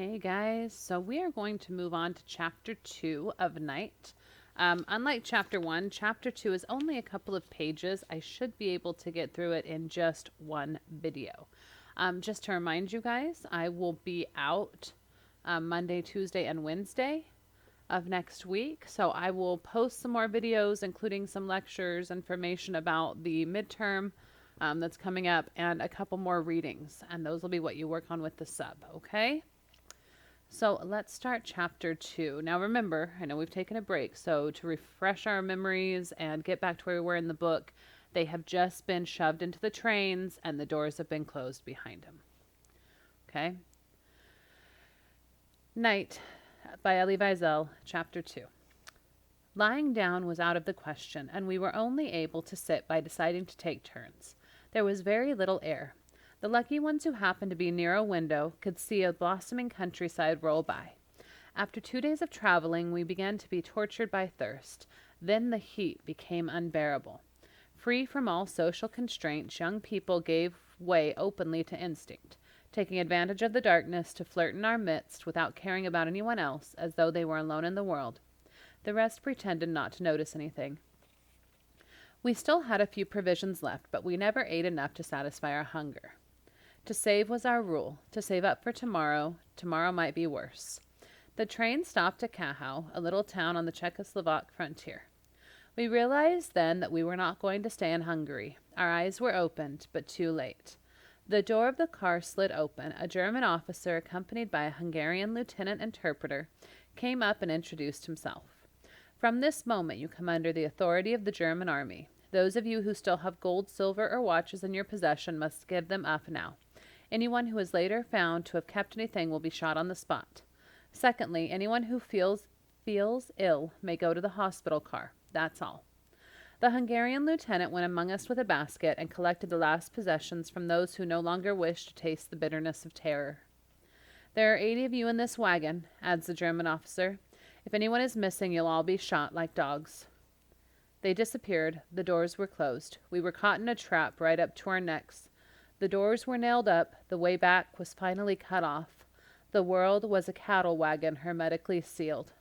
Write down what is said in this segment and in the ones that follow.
Hey guys, so we are going to move on to chapter 2 of Night. Unlike chapter 1, chapter 2 is only a couple of pages. I should be able to get through it in just one video. Just to remind you guys, I will be out Monday, Tuesday, and Wednesday of next week. So I will post some more videos, including some lectures, information about the midterm that's coming up, and a couple more readings. And those will be what you work on with the sub, okay? So let's start chapter 2. Now remember, I know we've taken a break, so to refresh our memories and get back to where we were in the book, they have just been shoved into the trains and the doors have been closed behind them. Okay? Night by Elie Wiesel, chapter 2. Lying down was out of the question, and we were only able to sit by deciding to take turns. There was very little air. The lucky ones who happened to be near a window could see a blossoming countryside roll by. After 2 days of traveling, we began to be tortured by thirst. Then the heat became unbearable. Free from all social constraints, young people gave way openly to instinct, taking advantage of the darkness to flirt in our midst without caring about anyone else, as though they were alone in the world. The rest pretended not to notice anything. We still had a few provisions left, but we never ate enough to satisfy our hunger. To save was our rule, to save up for tomorrow. Tomorrow might be worse. The train stopped at Kachau, a little town on the Czechoslovak frontier. We realized then that we were not going to stay in Hungary. Our eyes were opened, but too late. The door of the car slid open. A German officer, accompanied by a Hungarian lieutenant interpreter, came up and introduced himself. From this moment you come under the authority of the German army. Those of you who still have gold, silver, or watches in your possession must give them up now. Anyone who is later found to have kept anything will be shot on the spot. Secondly, anyone who feels ill may go to the hospital car. That's all. The Hungarian lieutenant went among us with a basket and collected the last possessions from those who no longer wished to taste the bitterness of terror. There are 80 of you in this wagon, adds the German officer. If anyone is missing, you'll all be shot like dogs. They disappeared. The doors were closed. We were caught in a trap right up to our necks. The doors were nailed up. The way back was finally cut off. The world was a cattle wagon hermetically sealed.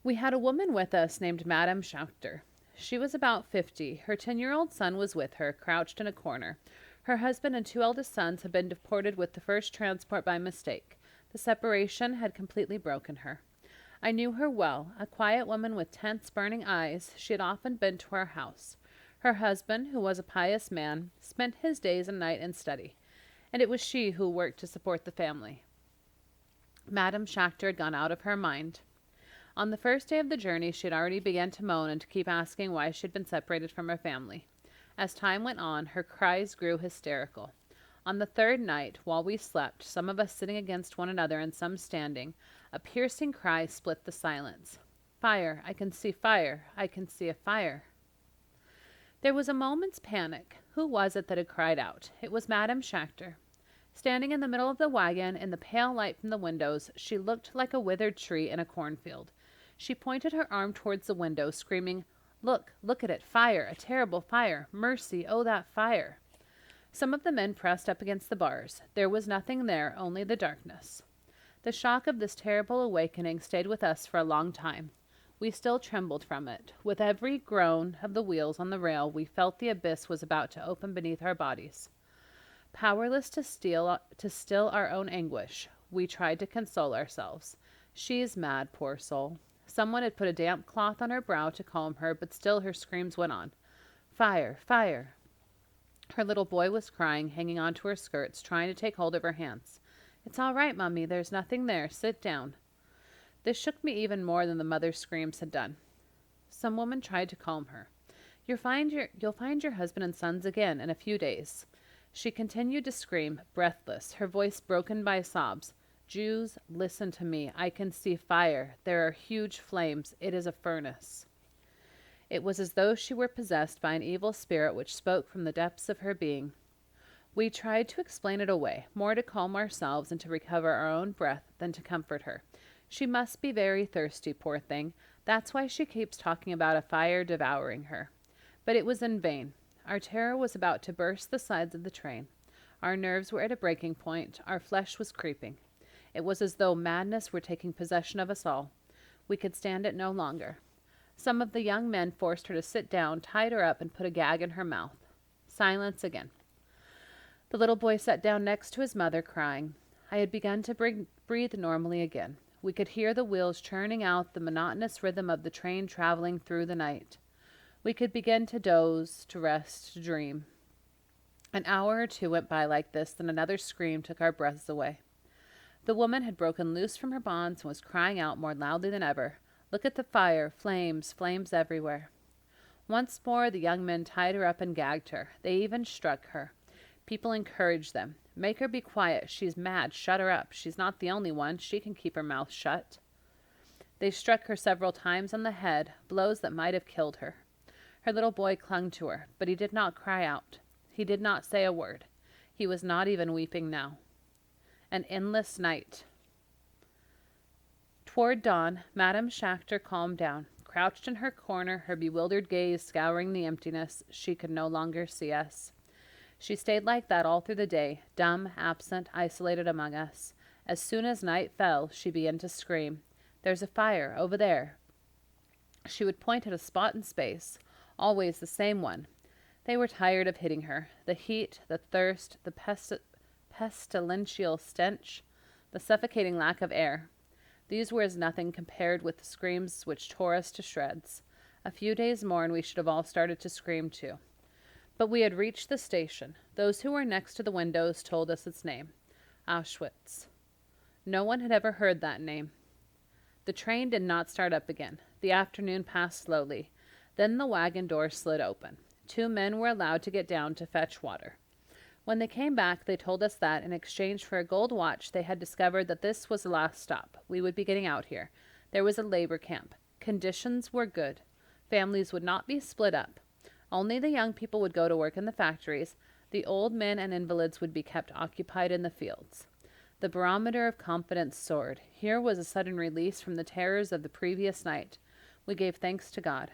We had a woman with us named Madame Schachter. She was about 50. Her 10-year-old son was with her, crouched in a corner. Her husband and 2 eldest sons had been deported with the first transport by mistake. The separation had completely broken her. I knew her well, a quiet woman with tense, burning eyes. She had often been to our house. Her husband, who was a pious man, spent his days and night in study, and it was she who worked to support the family. Madame Schachter had gone out of her mind. On the first day of the journey, she had already begun to moan and to keep asking why she had been separated from her family. As time went on, her cries grew hysterical. On the 3rd night, while we slept, some of us sitting against one another and some standing, a piercing cry split the silence. Fire! I can see fire! I can see a fire! There was a moment's panic. Who was it that had cried out? It was Madame Schachter. Standing in the middle of the wagon, in the pale light from the windows, she looked like a withered tree in a cornfield. She pointed her arm towards the window, screaming, "Look, look at it! Fire! A terrible fire! Mercy! Oh, that fire!" Some of the men pressed up against the bars. There was nothing there, only the darkness. The shock of this terrible awakening stayed with us for a long time. We still trembled from it. With every groan of the wheels on the rail, we felt the abyss was about to open beneath our bodies. Powerless to still our own anguish, we tried to console ourselves. She is mad, poor soul. Someone had put a damp cloth on her brow to calm her, but still her screams went on. Fire! Fire! Her little boy was crying, hanging onto her skirts, trying to take hold of her hands. "It's all right, Mummy. There's nothing there. Sit down." This shook me even more than the mother's screams had done. Some woman tried to calm her. You'll find your husband and sons again in a few days. She continued to scream, breathless, her voice broken by sobs. "Jews, listen to me. I can see fire. There are huge flames. It is a furnace." It was as though she were possessed by an evil spirit which spoke from the depths of her being. We tried to explain it away, more to calm ourselves and to recover our own breath than to comfort her. She must be very thirsty, poor thing. That's why she keeps talking about a fire devouring her. But it was in vain. Our terror was about to burst the sides of the train. Our nerves were at a breaking point. Our flesh was creeping. It was as though madness were taking possession of us all. We could stand it no longer. Some of the young men forced her to sit down, tied her up, and put a gag in her mouth. Silence again. The little boy sat down next to his mother, crying. I had begun to breathe normally again. We could hear the wheels churning out the monotonous rhythm of the train traveling through the night. We could begin to doze, to rest, to dream. An hour or two went by like this, then another scream took our breaths away. The woman had broken loose from her bonds and was crying out more loudly than ever. Look at the fire, flames, flames everywhere. Once more the young men tied her up and gagged her. They even struck her. People encouraged them. Make her be quiet. She's mad. Shut her up. She's not the only one. She can keep her mouth shut. They struck her several times on the head, blows that might have killed her. Her little boy clung to her, but he did not cry out. He did not say a word. He was not even weeping now. An endless night. Toward dawn, Madame Schachter calmed down. Crouched in her corner, her bewildered gaze scouring the emptiness, she could no longer see us. She stayed like that all through the day, dumb, absent, isolated among us. As soon as night fell, she began to scream. There's a fire, over there. She would point at a spot in space, always the same one. They were tired of hitting her. The heat, the thirst, the pestilential stench, the suffocating lack of air. These were as nothing compared with the screams which tore us to shreds. A few days more and we should have all started to scream too. But we had reached the station. Those who were next to the windows told us its name. Auschwitz. No one had ever heard that name. The train did not start up again. The afternoon passed slowly. Then the wagon door slid open. 2 men were allowed to get down to fetch water. When they came back, they told us that, in exchange for a gold watch, they had discovered that this was the last stop. We would be getting out here. There was a labor camp. Conditions were good. Families would not be split up. Only the young people would go to work in the factories. The old men and invalids would be kept occupied in the fields. The barometer of confidence soared. Here was a sudden release from the terrors of the previous night. We gave thanks to God.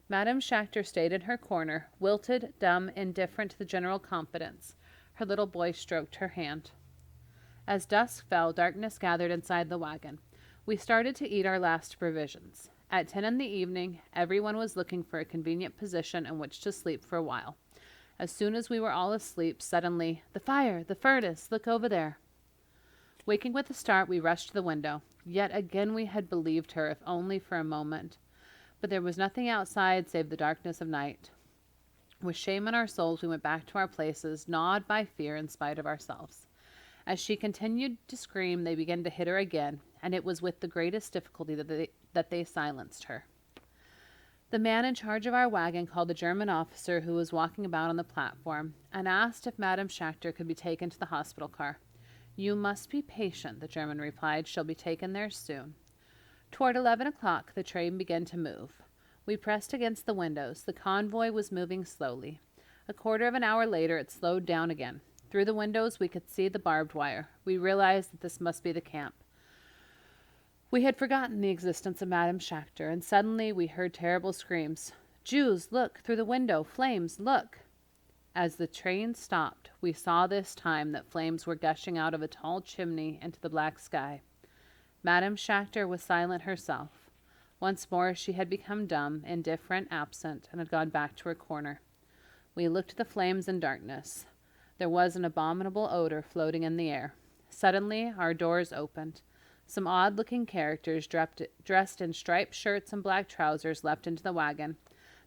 Madame Schachter stayed in her corner, wilted, dumb, indifferent to the general confidence. Her little boy stroked her hand. As dusk fell, darkness gathered inside the wagon. We started to eat our last provisions. At 10 in the evening, everyone was looking for a convenient position in which to sleep for a while. As soon as we were all asleep, suddenly, the fire, the furnace, look over there. Waking with a start, we rushed to the window. Yet again we had believed her, if only for a moment. But there was nothing outside save the darkness of night. With shame in our souls, we went back to our places, gnawed by fear in spite of ourselves. As she continued to scream, they began to hit her again, and it was with the greatest difficulty that they silenced her. The man in charge of our wagon called the German officer who was walking about on the platform and asked if Madame Schachter could be taken to the hospital car. You must be patient, the German replied. She'll be taken there soon. Toward 11 o'clock, the train began to move. We pressed against the windows. The convoy was moving slowly. A quarter of an hour later, it slowed down again. Through the windows, we could see the barbed wire. We realized that this must be the camp. We had forgotten the existence of Madame Schachter, and suddenly we heard terrible screams. Jews, look! Through the window! Flames, look! As the train stopped, we saw this time that flames were gushing out of a tall chimney into the black sky. Madame Schachter was silent herself. Once more she had become dumb, indifferent, absent, and had gone back to her corner. We looked at the flames in darkness. There was an abominable odor floating in the air. Suddenly our doors opened. Some odd-looking characters dressed in striped shirts and black trousers leapt into the wagon.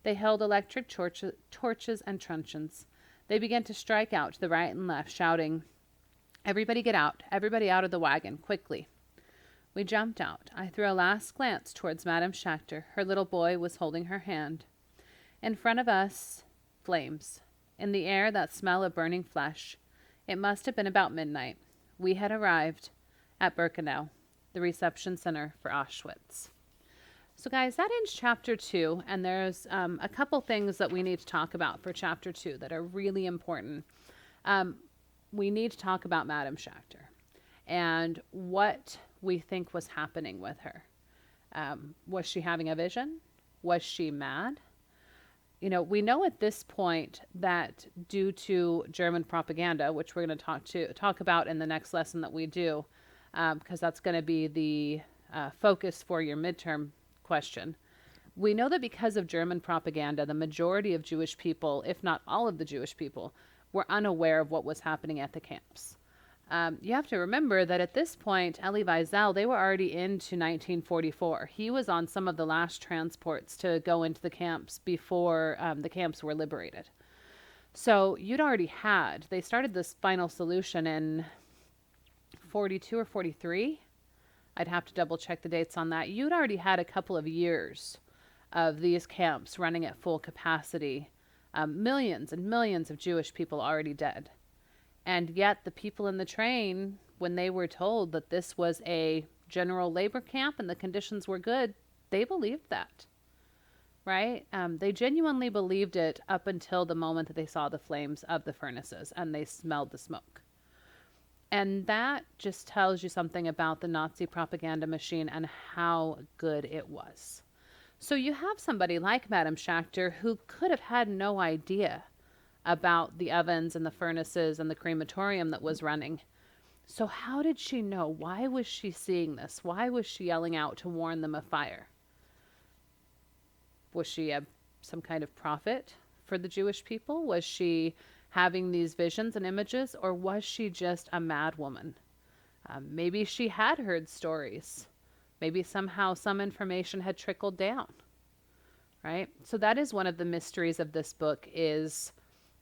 They held electric torches and truncheons. They began to strike out to the right and left, shouting, "Everybody get out! Everybody out of the wagon! Quickly!" We jumped out. I threw a last glance towards Madame Schachter. Her little boy was holding her hand. In front of us, flames. In the air, that smell of burning flesh. It must have been about midnight. We had arrived at Birkenau, the reception center for Auschwitz. So guys, that ends chapter 2, and there's a couple things that we need to talk about for chapter 2 that are really important. We need to talk about Madame Schachter and what we think was happening with her. Was she having a vision? Was she mad? You know, we know at this point that due to German propaganda, which we're going to talk about in the next lesson that we do, because that's going to be the focus for your midterm question. We know that because of German propaganda, the majority of Jewish people, if not all of the Jewish people, were unaware of what was happening at the camps. You have to remember that at this point, Elie Wiesel, they were already into 1944. He was on some of the last transports to go into the camps before the camps were liberated. So you'd already had, they started this final solution in 42 or 43. I'd have to double check the dates on that. You'd already had a couple of years of these camps running at full capacity. Millions and millions of Jewish people already dead. And yet the people in the train, when they were told that this was a general labor camp and the conditions were good, they believed that, right? They genuinely believed it up until the moment that they saw the flames of the furnaces and they smelled the smoke. And that just tells you something about the Nazi propaganda machine and how good it was. So you have somebody like Madame Schachter who could have had no idea about the ovens and the furnaces and the crematorium that was running. So how did she know? Why was she seeing this? Why was she yelling out to warn them of fire? Was she some kind of prophet for the Jewish people? Was she having these visions and images, or was she just a mad woman? Maybe she had heard stories. Maybe somehow some information had trickled down, right? So that is one of the mysteries of this book is,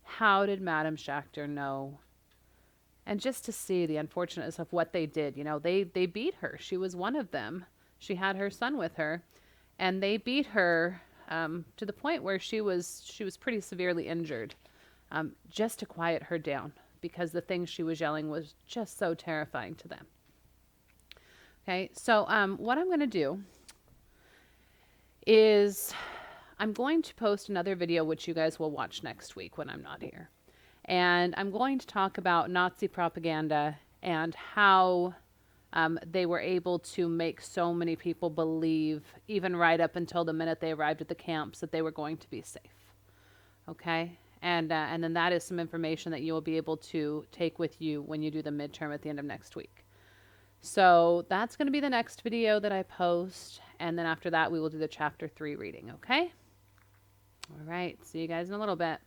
how did Madame Schachter know? And just to see the unfortunateness of what they did. They beat her. She was one of them. She had her son with her, and they beat her to the point where she was pretty severely injured, just to quiet her down, because the things she was yelling was just so terrifying to them. Okay, so what I'm going to do is I'm going to post another video, which you guys will watch next week when I'm not here. And I'm going to talk about Nazi propaganda and how they were able to make so many people believe, even right up until the minute they arrived at the camps, that they were going to be safe. Okay? And then that is some information that you will be able to take with you when you do the midterm at the end of next week. So that's going to be the next video that I post. And then after that, we will do the chapter 3 reading. Okay? All right. See you guys in a little bit.